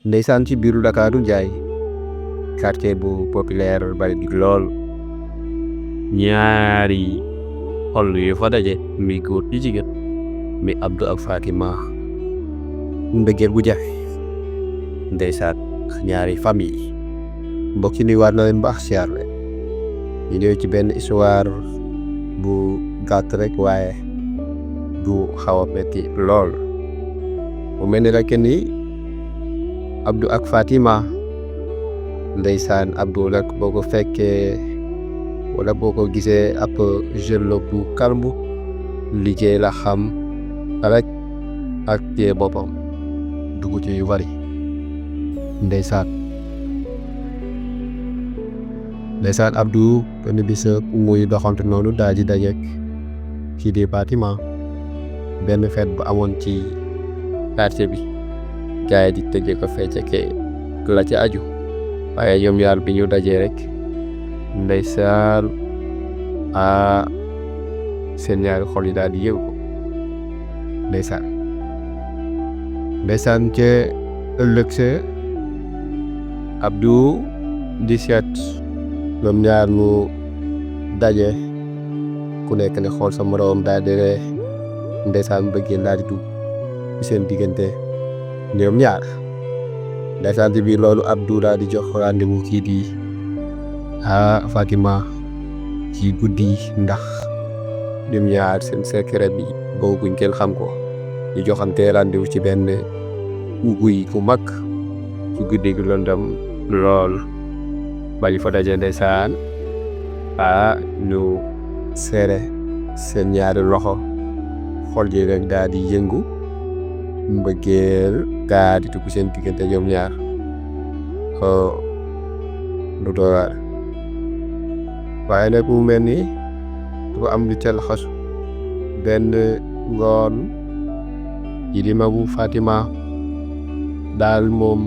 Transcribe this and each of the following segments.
ndeysaan ci biiru Dakaaru Njaay quartier bu populaire bari di lool ñaari xol yu fa daje mi góor di jigéen mi Abdou ak Fatima mbëggeel bu jafe ndeysaan ñaari famille mbokk yi nuyu waat na leen baax siyaar leen ñu ñëw ci benn histoire bu gàtt rek waaye du xaw a metti lool mu mel ni rek ni Abdou ak Fatima ndeysaan Abdou nag boo ko fekkee wala boo ko gisee ab jeune la bu calme liggéey la xam rek ak téye boppam dugg ci yu bari ndeysaan Abdou benn bis muy doxante noonu daal di dajeek kii di Fatima benn fête bu amoon ci quartier bi gars yi di tëggee ko fecceke la ci aju waaye ñoom ñaar bi ñu dajee rek ndeysaan seen ñaari xol yi daal di yëngu ndeysaan ca ëllëg sa Abdou di seet ñoom ñaar ñu daje ku nekk ne xool sa moroom daal di ree ndeysaan mbëggeel daal di dugg ci seen diggante ñoom ñaar ndeysaan ci biir loolu Abdou daal di jox rendez-vous kii di Fatima ci guddi ndax ñoom ñaar seen secret bi booguñ kenn xam ko ñu joxante rendez-vous ci benn guy ku mag ci guddi gi lëndëm lool bañu fa daje ndeysaan ñu seere seen ñaari loxo xol yi rek daal di yëngu mbëggeel daal di dugg seen diggante ñoom ñaar lu doy waar waaye nag mu mel ni dafa am lu ca laxasu benn ngoon yi di magu Fatima daal moom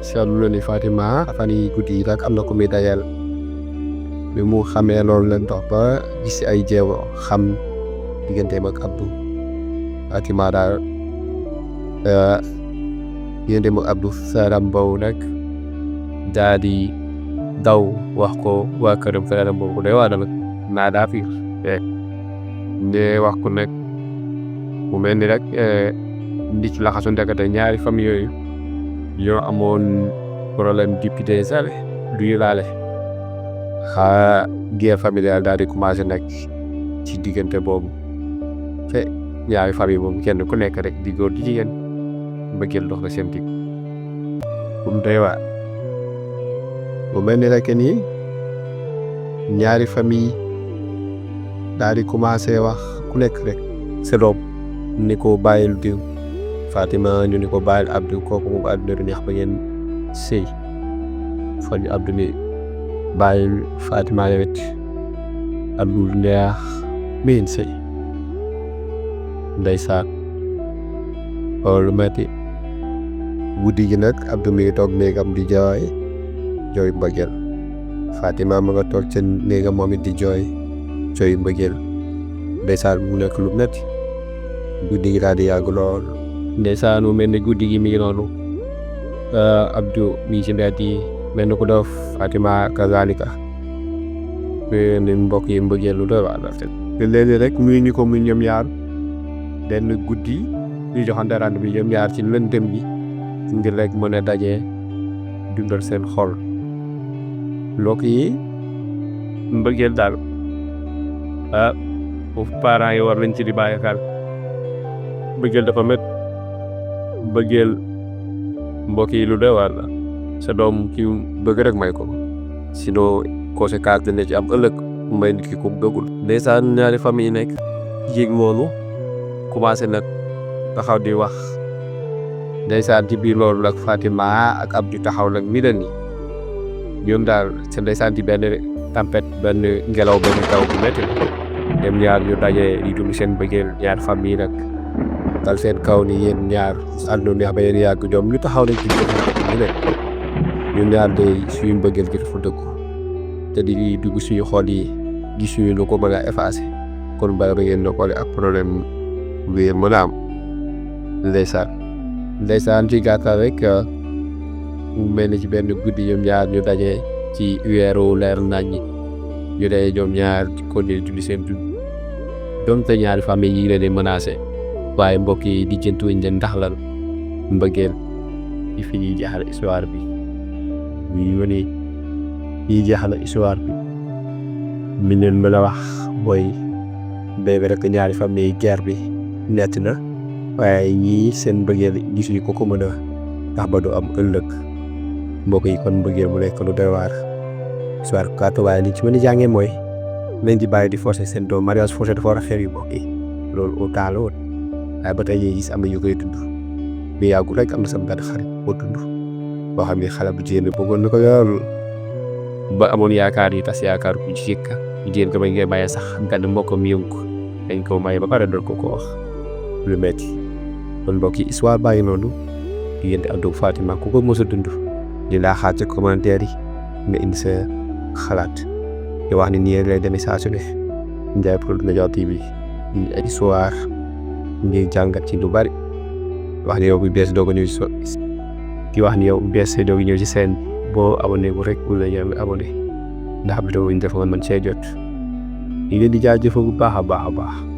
seetlu na ni Fatima fan yi guddi yi nag am na ku muy dajal bi mu xamee loolu leen dox ba gis ay jéego xam digganteem ak Abdou Fatima daal digganteem ak Abdou saram boobu nag daa di daw wax ko waa këram saram boobu day waa nag naa daa fiir ne wax ko nag mu mel ni rek ndi ci laxasu ndekete ñaari famille yooyu yoo amoon problème depuis des années du ñu laale guerre familiale daal di commencé nag ci diggante boobu te ñaari famille boobu kenn ku nekk rek di góor di jigéen mbëggeel dox na seen digg mu doy waar mu mel ni rek ni ñaari famille daal di commencé wax ku nekk rek sa doom ni ko bàyyil diw Fatima ñu ni ko bàyyil Abdou kooku moom àdduna du neex ba ngeen sëy fan ñu Abdou ni bàyyil Fatima yowet Abdou neex ba ngeen sëy ndeysaan loolu metti guddi gi nag Abdou mi ngi toog néegam di jooy mbëggeel Fatima ma nga toog ca néegam moom it di jooy mbëggeel ndeysaan mu nekk lu metti guddi gi daal di yàgg lool ndeysaan mu mel ni guddi gi mi ngi noonu Abdou mi ci mbedd yi mel ni ku def Fatima kazalika ni mbokk yi mbëggeel lu doy waar la te léegi rek muy ñu ko muy ñoom ñaar benn guddi ñu joxante rendez bi ñoom ñaar ci lëndëm bi ngir rek mën a dajee dundal seen xol mbokk yi mbëggeel daal foofu parents yi war nañ ci di bàyyi xel mbëggeel dafa met mbëggeel mbokk yi lu doy waar la sa doom ki bëgg rek may ko sinon conséquence dina ci am ëllëg may nit ki ko bëggul ndeysaan ñaari famille nekk yéeg moonu commencé nag taxaw di wax ndeysaan ci biir loolu nag Fatima ak Abdou taxaw nag mi ni ñoom daal seen ndeysaan ci benn tempête benn ngelaw benn taw bu métti dem ñaar ñu daje di dund seen bëggeel ñaar famille nag dal seen kaw ni yéen ñaar àndu neex ba yéen yàgg ñoom ñu taxaw nañ ci ñu ne ñun ñaar de suñu mbëggeel gi dafa dëggu te di dugg suñu xol yi gisuñu lu ko mën a effacé kon bala ba ngeen noppale ak problème bu ngeen mën a am ndeysaan ci gàttal rek mu mel ni ci benn guddi ñoom ñaar ñu daje ci weeru leer naññi ñu daje ñoom ñaar ci continuer dund seen dund donte ñaari famille yi leen di menacé waaye mbokk yi di jëntuwuñ leen ndax lan mbëggeel ci fi ñuy jeexal histoire bi ñu wone yi jeexal histoire bi mi leen mën a wax mooy bébé rek ñaari famille guerre bi nett na waaye ñii seen mbëggeel gisuñu ko mën a tax ba du am ëllëg mbokk yi kon mbëggeel mu nekk lu doy waar histoire gàtt waaye li ci mën a jàngee mooy leen di bàyyi di forcer seen doom mariage forcé dafa war a xew yu mbokk yi loolu au temps la woon waaye ba tey gis am na ñu koy dund bi yàggul rek am na sama benn xarit boo dund boo xam ne xale bu jigéen bëggoon na ko lool ba amoon yaakaar yi tas yaakaar ku jigéen ko bañ ngay bàyyee sax gàdd mbokkam yëngu ko dañ ko maye ba pare doon ko wax lu metti kon mbokk yi histoire bàyyi noonu diggante Abdou Fatima ku ko mos a dund di laa xaar ci commentaire yi nga indi sa xalaat di wax ni nii lay demee saa su ne Ndiaye Prod Média TV ay histoire ngir jàngat ci lu bari wax ni yow bu bees doog a ñëw di wax ni yow bu bees doog a ñëw ci seen boo abonné bu rek wala yaa ngi abonné ndax vidéo yi ñu defoon man see jot ñu leen di jaajëfal bu baax a baax.